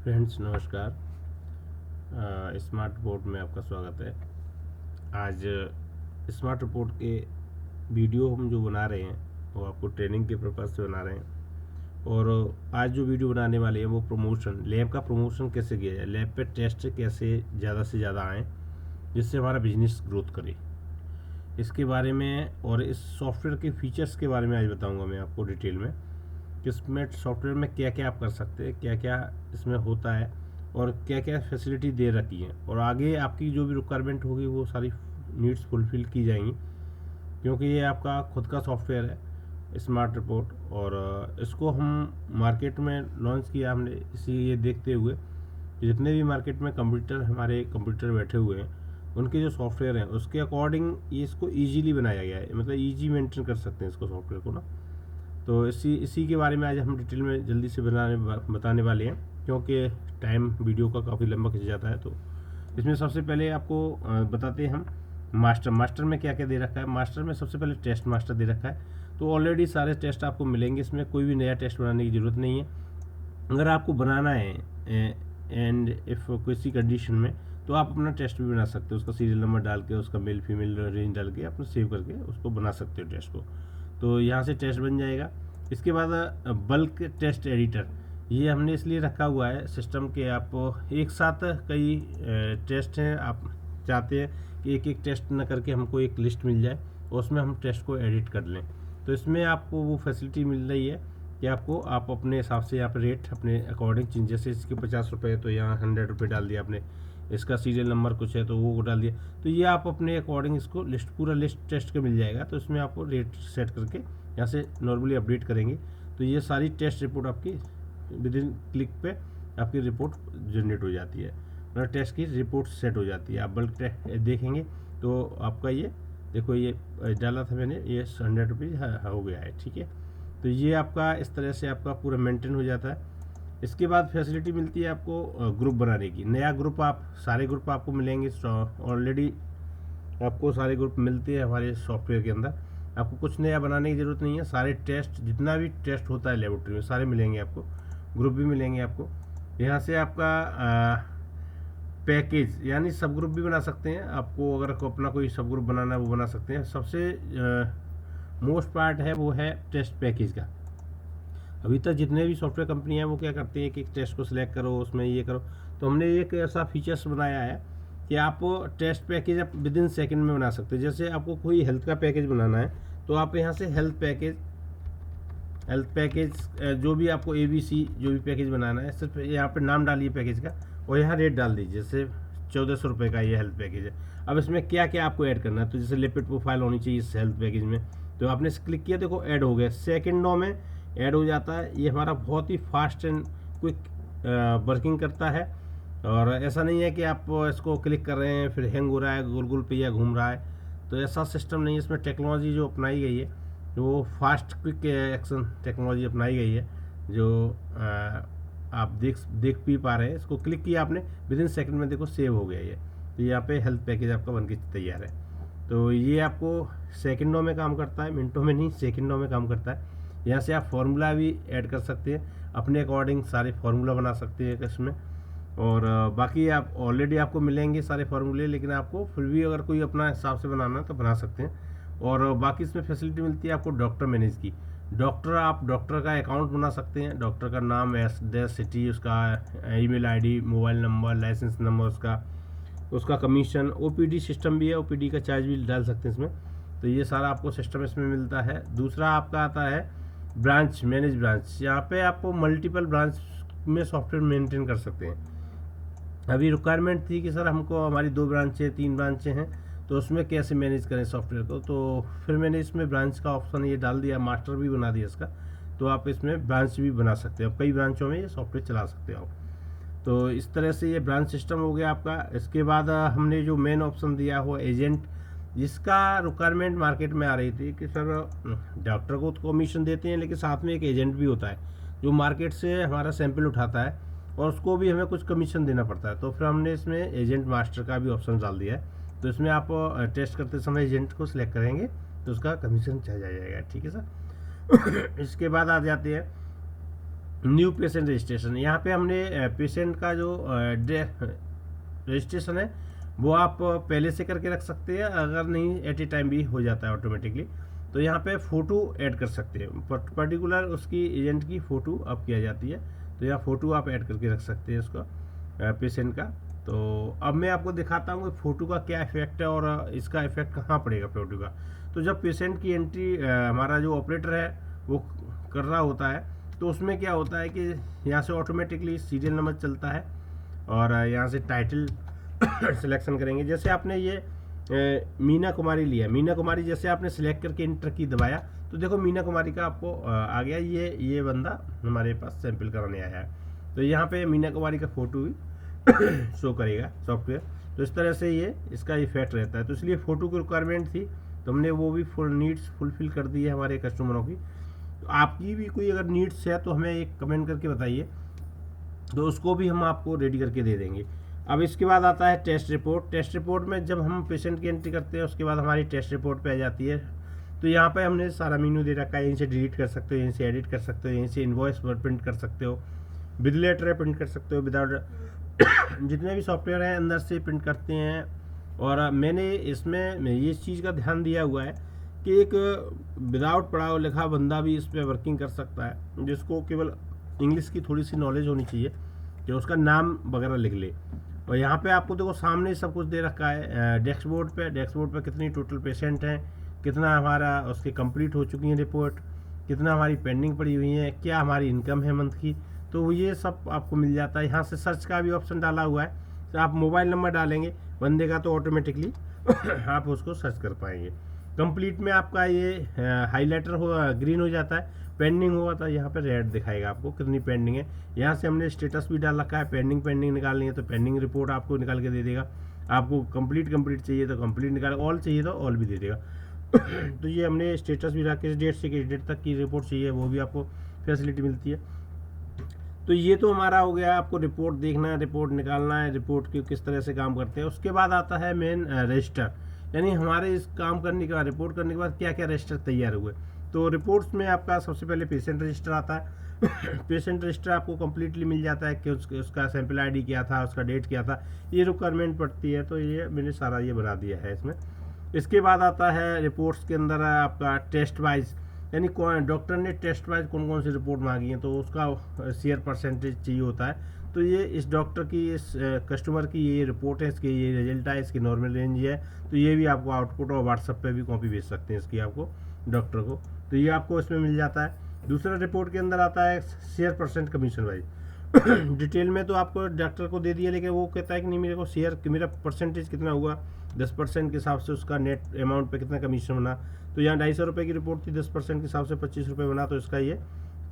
Friends नमस्कार। Smart report में आपका स्वागत है। आज स्मार्ट रिपोर्ट के वीडियो हम जो बना रहे हैं वो आपको ट्रेनिंग के पर्पज़ से बना रहे हैं। और आज जो वीडियो बनाने वाले हैं वो प्रमोशन, लैब का प्रमोशन कैसे किया जाए, लैब पे टेस्ट कैसे ज़्यादा से ज़्यादा आएँ जिससे हमारा बिजनेस ग्रोथ करे, इसके बारे में और इस सॉफ्टवेयर के फीचर्स के बारे में आज बताऊँगा मैं आपको डिटेल में। इसमें सॉफ्टवेयर में क्या क्या आप कर सकते हैं, क्या क्या इसमें होता है और क्या क्या फैसिलिटी दे रखी है, और आगे आपकी जो भी रिक्वायरमेंट होगी वो सारी नीड्स फुलफ़िल की जाएंगी, क्योंकि ये आपका खुद का सॉफ्टवेयर है स्मार्ट रिपोर्ट। और इसको हम मार्केट में लॉन्च किया हमने इसी ये देखते हुए कि जितने भी मार्केट में हमारे कंप्यूटर बैठे हुए हैं उनके जो सॉफ्टवेयर हैं उसके अकॉर्डिंग ये इसको ईजीली बनाया गया है, मतलब ईजी मेंटेन कर सकते हैं इसको सॉफ्टवेयर को ना। तो इसी के बारे में आज हम डिटेल में जल्दी से बताने वाले हैं, क्योंकि टाइम वीडियो का काफ़ी लंबा खिंच जाता है। तो इसमें सबसे पहले आपको बताते हैं हम मास्टर में क्या क्या दे रखा है। मास्टर में सबसे पहले टेस्ट मास्टर दे रखा है, तो ऑलरेडी सारे टेस्ट आपको मिलेंगे, इसमें कोई भी नया टेस्ट बनाने की ज़रूरत नहीं है। अगर आपको बनाना है एंड इफ़ किसी कंडीशन में, तो आप अपना टेस्ट भी बना सकते हो, उसका सीरियल नंबर डाल के, उसका मेल फीमेल रेंज डाल के अपना सेव करके उसको बना सकते हो टेस्ट को। तो यहाँ से टेस्ट बन जाएगा। इसके बाद बल्क टेस्ट एडिटर, ये हमने इसलिए रखा हुआ है सिस्टम के, आप एक साथ कई टेस्ट हैं, आप चाहते हैं कि एक एक टेस्ट न करके हमको एक लिस्ट मिल जाए और उसमें हम टेस्ट को एडिट कर लें, तो इसमें आपको वो फैसिलिटी मिल रही है कि आप अपने हिसाब से यहाँ पर रेट अपने अकॉर्डिंग चेंज, जैसे इसके 50 रुपये तो यहाँ 100 रुपये डाल दिया आपने, इसका सीरियल नंबर कुछ है तो वो डाल दिया, तो ये आप अपने अकॉर्डिंग इसको पूरा लिस्ट टेस्ट का मिल जाएगा। तो इसमें आपको रेट सेट करके यहाँ से नॉर्मली अपडेट करेंगे, तो ये सारी टेस्ट रिपोर्ट आपकी विद इन क्लिक पे आपकी रिपोर्ट जनरेट हो जाती है, मतलब टेस्ट की रिपोर्ट सेट हो जाती है। आप बल्क टेस्ट देखेंगे तो आपका ये देखो, ये डाला था मैंने, ये 100 रुपीज़ हो गया है, ठीक है। तो ये आपका इस तरह से आपका पूरा मेंटेन हो जाता है। इसके बाद फैसिलिटी मिलती है आपको ग्रुप बनाने की। नया ग्रुप, आप सारे ग्रुप आपको मिलेंगे, ऑलरेडी आपको सारे ग्रुप मिलते हैं हमारे सॉफ्टवेयर के अंदर, आपको कुछ नया बनाने की ज़रूरत नहीं है। सारे टेस्ट, जितना भी टेस्ट होता है लेबोरेटरी में, सारे मिलेंगे आपको, ग्रुप भी मिलेंगे आपको। यहाँ से आपका पैकेज यानी सब ग्रुप भी बना सकते हैं, आपको अगर अपना कोई सब ग्रुप बनाना है वो बना सकते हैं। सबसे मोस्ट पार्ट है वो है टेस्ट पैकेज का। अभी तक जितने भी सॉफ्टवेयर कंपनी हैं वो क्या करते हैं कि एक टेस्ट को सिलेक्ट करो, उसमें ये करो, तो हमने एक ऐसा फीचर्स बनाया है कि आप टेस्ट पैकेज आप विद इन सेकेंड में बना सकते हैं। जैसे आपको कोई हेल्थ का पैकेज बनाना है तो आप यहाँ से हेल्थ पैकेज जो भी आपको ABC जो भी पैकेज बनाना है, सिर्फ यहाँ पर नाम डालिए पैकेज का और यहाँ रेट डाल दीजिए, जैसे 1400 रुपये का ये हेल्थ पैकेज है। अब इसमें क्या क्या आपको ऐड करना है, तो जैसे लिपिड प्रोफाइल होनी चाहिए इस हेल्थ पैकेज में, तो आपने क्लिक किया, देखो ऐड हो गया, सेकेंडों में ऐड हो जाता है। ये हमारा बहुत ही फास्ट एंड क्विक वर्किंग करता है, और ऐसा नहीं है कि आप इसको क्लिक कर रहे हैं फिर हैंग हो रहा है, गोल गोल पहिया घूम रहा है, तो ऐसा सिस्टम नहीं है। इसमें टेक्नोलॉजी जो अपनाई गई है वो फास्ट क्विक एक्शन टेक्नोलॉजी अपनाई गई है, जो आप देख भी पा रहे हैं। इसको क्लिक किया आपने, विद इन सेकेंड में देखो सेव हो गया ये, तो यहाँ पे हेल्थ पैकेज आपका बनके तैयार है। तो ये आपको सेकंडों में काम करता है, मिनटों में नहीं, सेकंडों में काम करता है। यहाँ से आप फार्मूला भी ऐड कर सकते हैं, अपने अकॉर्डिंग सारे फार्मूला बना सकते हैं इसमें। और बाकी आप ऑलरेडी आपको मिलेंगे सारे फार्मूले, लेकिन आपको फिर भी अगर कोई अपना हिसाब से बनाना है तो बना सकते हैं। और बाकी इसमें फैसिलिटी मिलती है आपको डॉक्टर मैनेज की। आप डॉक्टर का अकाउंट बना सकते हैं, डॉक्टर का नाम, एड्रेस, सिटी, उसका email ID, mobile number, licence number, उसका कमीशन, OPD सिस्टम भी है, OPD का चार्ज भी डाल सकते हैं इसमें। तो ये सारा आपको सिस्टम इसमें मिलता है। दूसरा आपका आता है ब्रांच, मैनेज ब्रांच। यहाँ पे आपको मल्टीपल ब्रांच में सॉफ्टवेयर मेंटेन कर सकते हैं। अभी रिक्वायरमेंट थी कि सर हमको हमारी 2 ब्रांचें 3 ब्रांचें हैं, तो उसमें कैसे मैनेज करें सॉफ्टवेयर को, तो फिर मैंने इसमें ब्रांच का ऑप्शन ये डाल दिया, मास्टर भी बना दिया इसका, तो आप इसमें ब्रांच भी बना सकते हो, कई ब्रांचों में ये सॉफ्टवेयर चला सकते हो आप। तो इस तरह से ये ब्रांच सिस्टम हो गया आपका। इसके बाद हमने जो मेन ऑप्शन दिया हो एजेंट, जिसका रिक्वायरमेंट मार्केट में आ रही थी कि सर डॉक्टर को तो कमीशन देते हैं लेकिन साथ में एक एजेंट भी होता है जो मार्केट से हमारा सैंपल उठाता है और उसको भी हमें कुछ कमीशन देना पड़ता है। तो फिर हमने इसमें एजेंट मास्टर का भी ऑप्शन डाल दिया है। तो इसमें आप टेस्ट करते समय एजेंट को सिलेक्ट करेंगे तो उसका कमीशन चला जाएगा, ठीक है सर। इसके बाद आ जाते हैं न्यू पेशेंट रजिस्ट्रेशन, यहाँ पे हमने पेशेंट का जो रजिस्ट्रेशन है वो आप पहले से करके रख सकते हैं, अगर नहीं एट ए टाइम भी हो जाता है ऑटोमेटिकली। तो यहाँ पे फ़ोटो ऐड कर सकते हैं, पर्टिकुलर उसकी एजेंट की फ़ोटो अब किया जाती है, तो यहाँ फ़ोटो आप ऐड करके रख सकते हैं उसका पेशेंट का। तो अब मैं आपको दिखाता हूँ कि फ़ोटो का क्या इफेक्ट है और इसका इफेक्ट कहाँ पड़ेगा फ़ोटो का। तो जब पेशेंट की एंट्री हमारा जो ऑपरेटर है वो कर रहा होता है, तो उसमें क्या होता है कि यहाँ से ऑटोमेटिकली सीरियल नंबर चलता है और यहाँ से टाइटल सिलेक्शन करेंगे। जैसे आपने ये मीना कुमारी लिया, मीना कुमारी जैसे आपने सिलेक्ट करके इंटर की दबाया, तो देखो मीना कुमारी का आपको आ गया, ये बंदा हमारे पास सैंपल कराने आया है। तो यहाँ पे मीना कुमारी का फ़ोटो भी शो करेगा सॉफ्टवेयर। तो इस तरह से ये इसका इफेक्ट रहता है। तो इसलिए फ़ोटो की रिक्वायरमेंट थी, तो हमने वो भी फुल नीड्स फुलफिल कर दी है हमारे कस्टमरों की। तो आपकी भी कोई अगर नीड्स है तो हमें एक कमेंट करके बताइए, तो उसको भी हम आपको रेडी करके दे देंगे। अब इसके बाद आता है टेस्ट रिपोर्ट। टेस्ट रिपोर्ट में जब हम पेशेंट की एंट्री करते हैं उसके बाद हमारी टेस्ट रिपोर्ट पे आ जाती है। तो यहाँ पे हमने सारा मेन्यू दे रखा है, यहीं से डिलीट कर सकते हो, यहीं से एडिट कर सकते हो, यहीं से इनवॉइस प्रिंट कर सकते हो, विद लेटर प्रिंट कर सकते हो, विदाउट जितने भी सॉफ्टवेयर हैं अंदर से प्रिंट करते हैं। और मैंने इसमें ये चीज़ का ध्यान दिया हुआ है कि एक विदाउट पढ़ा लिखा बंदा भी इस पर वर्किंग कर सकता है, जिसको केवल इंग्लिश की थोड़ी सी नॉलेज होनी चाहिए, कि उसका नाम वगैरह लिख ले। और यहाँ पे आपको देखो सामने सब कुछ दे रखा है डैशबोर्ड पे कितनी टोटल पेशेंट हैं, कितना हमारा उसकी कंप्लीट हो चुकी है रिपोर्ट, कितना हमारी पेंडिंग पड़ी हुई है, क्या हमारी इनकम है मंथ की। तो ये सब आपको मिल जाता है। यहाँ से सर्च का भी ऑप्शन डाला हुआ है, तो आप मोबाइल नंबर डालेंगे बंदे का तो ऑटोमेटिकली आप उसको सर्च कर पाएंगे। कंप्लीट में आपका ये हाईलाइटर हो ग्रीन हो जाता है, पेंडिंग हुआ था यहाँ पे रेड दिखाएगा आपको कितनी पेंडिंग है। यहाँ से हमने स्टेटस भी डाल रखा है, पेंडिंग निकालनी है तो पेंडिंग रिपोर्ट आपको निकाल के दे देगा। आपको कंप्लीट चाहिए तो कंप्लीट निकाल, ऑल चाहिए तो ऑल भी दे देगा। तो ये हमने स्टेटस भी रखा, किस डेट से किस डेट तक की रिपोर्ट चाहिए वो भी आपको फैसिलिटी मिलती है। तो ये तो हमारा हो गया, आपको रिपोर्ट देखना है, रिपोर्ट निकालना है, रिपोर्ट की किस तरह से काम करते हैं। उसके बाद आता है मेन रजिस्टर, यानी हमारे इस काम करने के बाद रिपोर्ट करने के बाद क्या क्या रजिस्टर तैयार हुए। तो रिपोर्ट्स में आपका सबसे पहले पेशेंट रजिस्टर आता है। पेशेंट रजिस्टर आपको कम्प्लीटली मिल जाता है कि उसका सैंपल आईडी क्या था, उसका डेट क्या था, ये रिक्वायरमेंट पड़ती है। तो ये मैंने सारा ये बना दिया है इसमें। इसके बाद आता है रिपोर्ट्स के अंदर आपका टेस्ट वाइज, यानी डॉक्टर ने टेस्ट वाइज कौन कौन सी रिपोर्ट मांगी है, तो उसका शेयर परसेंटेज चाहिए होता है। तो ये इस डॉक्टर की, इस कस्टमर की ये रिपोर्ट है, इसके ये रिजल्ट है, इसकी नॉर्मल रेंज है। तो ये भी आपको आउटपुट और व्हाट्सएप पे भी कॉपी भेज सकते हैं इसकी आपको डॉक्टर को। तो ये आपको इसमें मिल जाता है। दूसरा रिपोर्ट के अंदर आता है share percent commission wise. Detail में तो आपको डॉक्टर को दे दिया, लेकिन वो कहता है कि नहीं मेरे को शेयर, मेरा परसेंटेज कितना हुआ, 10% के हिसाब से उसका नेट अमाउंट पे कितना कमीशन बना। तो यहाँ 250 रुपये की रिपोर्ट थी, 10% के हिसाब से 25 रुपये बना। तो इसका ये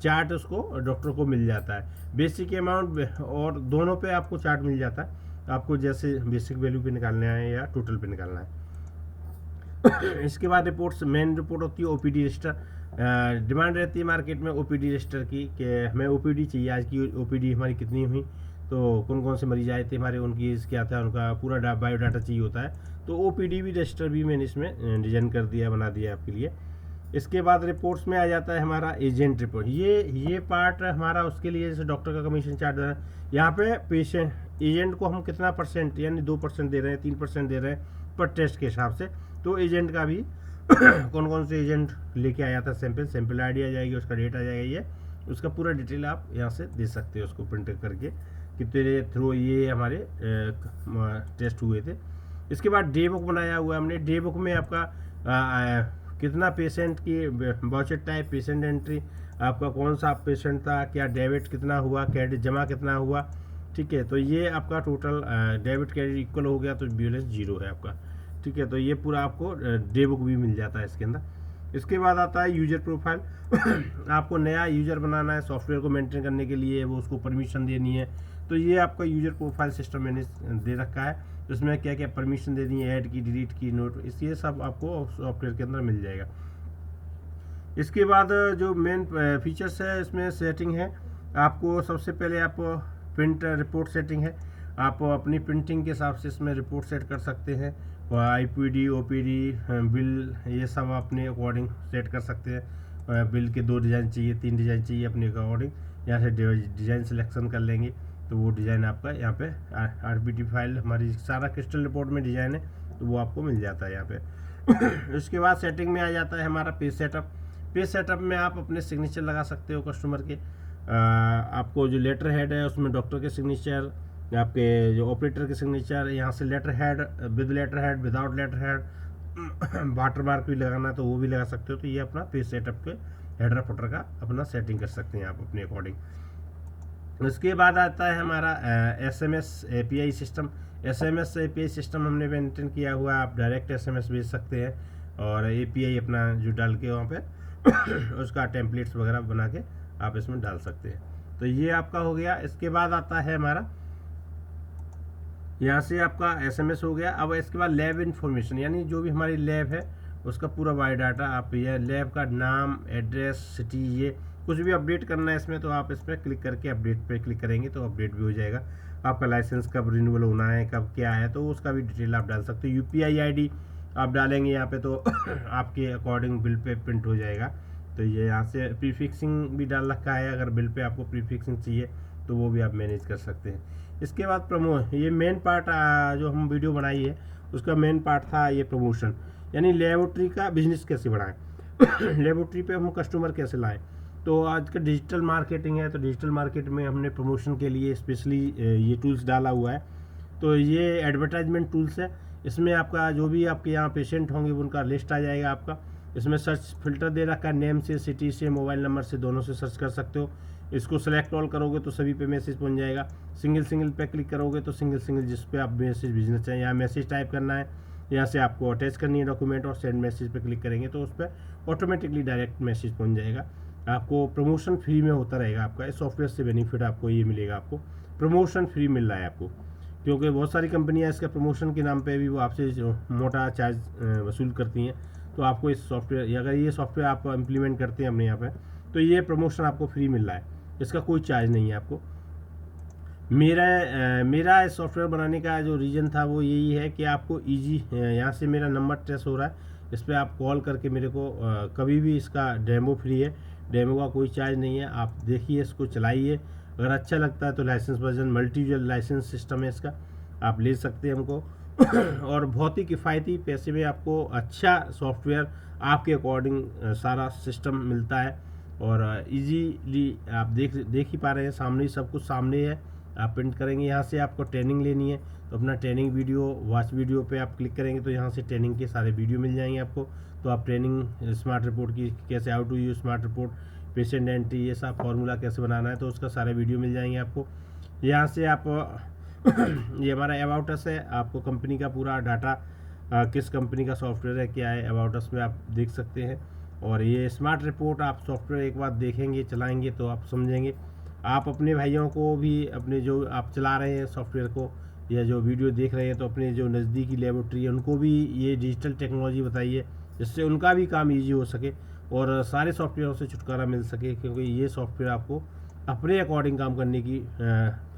चार्ट उसको डॉक्टर को मिल जाता है। बेसिक अमाउंट और दोनों पे आपको चार्ट मिल जाता है, आपको जैसे बेसिक वैल्यू पे निकालना है या टोटल पे निकालना है। इसके बाद रिपोर्ट्स, मेन रिपोर्ट होती है ओपीडी रजिस्टर। डिमांड रहती है मार्केट में ओपीडी रजिस्टर की कि हमें ओपीडी चाहिए, आज की ओपीडी हमारी कितनी हुई, तो कौन कौन से मरीज आए थे हमारे, उनकी एज क्या था, उनका पूरा बायोडाटा चाहिए होता है। तो ओपीडी भी रजिस्टर भी मैंने इसमें डिजाइन कर दिया, बना दिया आपके लिए। इसके बाद रिपोर्ट्स में आ जाता है हमारा एजेंट रिपोर्ट। ये पार्ट हमारा उसके लिए, जैसे डॉक्टर का कमीशन चार्ट है, यहाँ पे पेशेंट एजेंट को हम कितना परसेंट, यानी 2% दे रहे हैं, 3% दे रहे हैं पर टेस्ट के हिसाब से। तो एजेंट का भी कौन कौन से एजेंट लेके आया था, सैंपल आईडी आ जाएगी, उसका डेट आ जाएगा, ये उसका पूरा डिटेल आप यहाँ से दे सकते हो उसको प्रिंट करके कि तेरे थ्रू ये हमारे टेस्ट हुए थे। इसके बाद डे बुक बनाया हुआ है हमने। डे बुक में आपका कितना पेशेंट की वॉचेट टाइप, पेशेंट एंट्री, आपका कौन सा पेशेंट था, क्या डेबिट कितना हुआ, क्रेडिट जमा कितना हुआ, ठीक है। तो ये आपका टोटल डेबिट क्रेडिट इक्वल हो गया तो बैलेंस 0 है आपका, ठीक है। तो ये पूरा आपको डे बुक भी मिल जाता है इसके अंदर। इसके बाद आता है यूजर प्रोफाइल। आपको नया यूजर बनाना है सॉफ्टवेयर को मेंटेन करने के लिए, वो उसको परमिशन देनी है। तो ये आपका यूजर प्रोफाइल सिस्टम मैंने दे रखा है, इसमें क्या क्या परमिशन देनी है, ऐड की, डिलीट की, नोट, इस ये सब आपको सॉफ्टवेयर के अंदर मिल जाएगा। इसके बाद जो मेन फीचर्स है इसमें सेटिंग है, आपको सबसे पहले आप प्रिंट रिपोर्ट सेटिंग है, आप अपनी प्रिंटिंग के हिसाब से इसमें रिपोर्ट सेट कर सकते हैं। आईपीडी, ओपीडी, बिल, ये सब अपने अकॉर्डिंग सेट कर सकते हैं। बिल के 2 डिज़ाइन चाहिए, 3 डिज़ाइन चाहिए अपने अकॉर्डिंग, यहाँ से डिज़ाइन सिलेक्शन कर लेंगे तो वो डिज़ाइन आपका यहाँ पे RPT फाइल हमारी सारा क्रिस्टल रिपोर्ट में डिज़ाइन है तो वो आपको मिल जाता है यहाँ पे। उसके बाद सेटिंग में आ जाता है हमारा पेज सेटअप। पेज सेटअप में आप अपने सिग्नेचर लगा सकते हो कस्टमर के। आपको जो लेटर हेड है उसमें डॉक्टर के सिग्नेचर, आपके जो ऑपरेटर के सिग्नेचर, यहाँ से letterhead, without letterhead, watermark भी लगाना तो वो भी लगा सकते हो। तो ये अपना पेज सेटअप के हेडर फुटर का अपना सेटिंग कर सकते हैं आप अपने अकॉर्डिंग। उसके बाद आता है हमारा SMS API system. SMS API system हमने मेंटेन किया हुआ है, आप डायरेक्ट SMS भेज सकते हैं और API अपना जो डाल के वहाँ पे उसका टेम्पलेट्स वगैरह बना के आप इसमें डाल सकते हैं। तो ये आपका हो गया। इसके बाद आता है हमारा, यहाँ से आपका SMS हो गया। अब इसके बाद लैब इन्फॉर्मेशन, यानी जो भी हमारी लैब है उसका पूरा बायोडाटा, आप ये लैब का नाम, एड्रेस, सिटी, ये कुछ भी अपडेट करना है इसमें तो आप इस पर क्लिक करके अपडेट पे क्लिक करेंगे तो अपडेट भी हो जाएगा। आपका लाइसेंस कब रिन्यूअल होना है, कब क्या है, तो उसका भी डिटेल आप डाल सकते हो। UPI ID आप डालेंगे यहाँ पे तो आपके अकॉर्डिंग बिल पे प्रिंट हो जाएगा। तो ये यहाँ से प्रीफिक्सिंग भी डाल रखा है, अगर बिल पे आपको प्रीफिक्सिंग चाहिए तो वो भी आप मैनेज कर सकते हैं। इसके बाद ये मेन पार्ट जो हम वीडियो बनाई है उसका मेन पार्ट था ये प्रमोशन, यानी लेबोरेटरी का बिजनेस कैसे बढ़ाएं लेबोरेटरी पे हम कस्टमर कैसे लाएं। तो आज का डिजिटल मार्केटिंग है, तो डिजिटल मार्केट में हमने प्रमोशन के लिए स्पेशली ये टूल्स डाला हुआ है। तो ये एडवर्टाइजमेंट टूल्स है, इसमें आपका जो भी आपके यहाँ पेशेंट होंगे उनका लिस्ट आ जाएगा आपका। इसमें सर्च फिल्टर दे रखा है, नेम से, सिटी से, मोबाइल नंबर से, दोनों से सर्च कर सकते हो। इसको सेलेक्ट ऑल करोगे तो सभी पे मैसेज पहुंच जाएगा। सिंगल पे क्लिक करोगे तो सिंगल जिस पे आप मैसेज भेजना चाहिए, यहाँ मैसेज टाइप करना है, यहाँ से आपको अटैच करनी है डॉक्यूमेंट और सेंड मैसेज पे क्लिक करेंगे तो उस पर ऑटोमेटिकली डायरेक्ट मैसेज पहुंच जाएगा। आपको प्रमोशन फ्री में होता रहेगा आपका। इस सॉफ्टवेयर से बेनिफिट आपको ये मिलेगा, आपको प्रमोशन फ्री मिल रहा है आपको, क्योंकि बहुत सारी कंपनियां इसका प्रमोशन के नाम पे भी वो आपसे मोटा चार्ज वसूल करती हैं। तो आपको इस सॉफ्टवेयर, अगर ये सॉफ्टवेयर आप इम्प्लीमेंट करते हैं अपने यहाँ पे तो ये प्रमोशन आपको फ्री मिल रहा है, इसका कोई चार्ज नहीं है आपको। मेरा इस सॉफ्टवेयर बनाने का जो रीज़न था वो यही है कि आपको ईजी, यहाँ से मेरा नंबर ट्रेस हो रहा है, इस पर आप कॉल करके मेरे को कभी भी, इसका डेमो फ्री है, डेमो का कोई चार्ज नहीं है। आप देखिए, इसको चलाइए, अगर अच्छा लगता है तो licence version, multi licence system है इसका, आप ले सकते हैं हमको और बहुत ही किफ़ायती पैसे में आपको अच्छा सॉफ्टवेयर आपके अकॉर्डिंग सारा सिस्टम मिलता है और इजीली आप देख ही पा रहे हैं, सामने ही सब कुछ सामने है। आप प्रिंट करेंगे, यहाँ से आपको ट्रेनिंग लेनी है तो अपना ट्रेनिंग वीडियो, वॉच वीडियो पे आप क्लिक करेंगे तो यहाँ से ट्रेनिंग के सारे वीडियो मिल जाएंगे आपको। तो आप ट्रेनिंग स्मार्ट रिपोर्ट की, कैसे how to use smart report, patient entry, ये सब फार्मूला कैसे बनाना है, तो उसका सारे वीडियो मिल जाएंगे आपको। यहाँ से आप ये हमारा अबाउट अस है, आपको कंपनी का पूरा डाटा, किस कंपनी का सॉफ्टवेयर है, क्या है, अबाउट अस में आप देख सकते हैं। और ये स्मार्ट रिपोर्ट आप सॉफ्टवेयर एक बार देखेंगे, चलाएंगे तो आप समझेंगे। आप अपने भाइयों को भी, अपने जो आप चला रहे हैं सॉफ्टवेयर को या जो वीडियो देख रहे हैं, तो अपने जो नज़दीकी लेबोरेटरी है उनको भी ये डिजिटल टेक्नोलॉजी बताइए, जिससे उनका भी काम ईजी हो सके और सारे सॉफ्टवेयरों से छुटकारा मिल सके, क्योंकि ये सॉफ्टवेयर आपको अपने अकॉर्डिंग काम करने की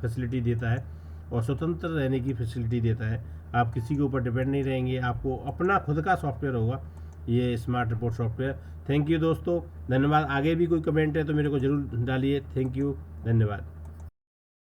फैसिलिटी देता है और स्वतंत्र रहने की फैसिलिटी देता है। आप किसी के ऊपर डिपेंड नहीं रहेंगे, आपको अपना खुद का सॉफ्टवेयर होगा ये smart report software. Thank you दोस्तों, धन्यवाद। आगे भी कोई कमेंट है तो मेरे को ज़रूर डालिए। थैंक यू, धन्यवाद।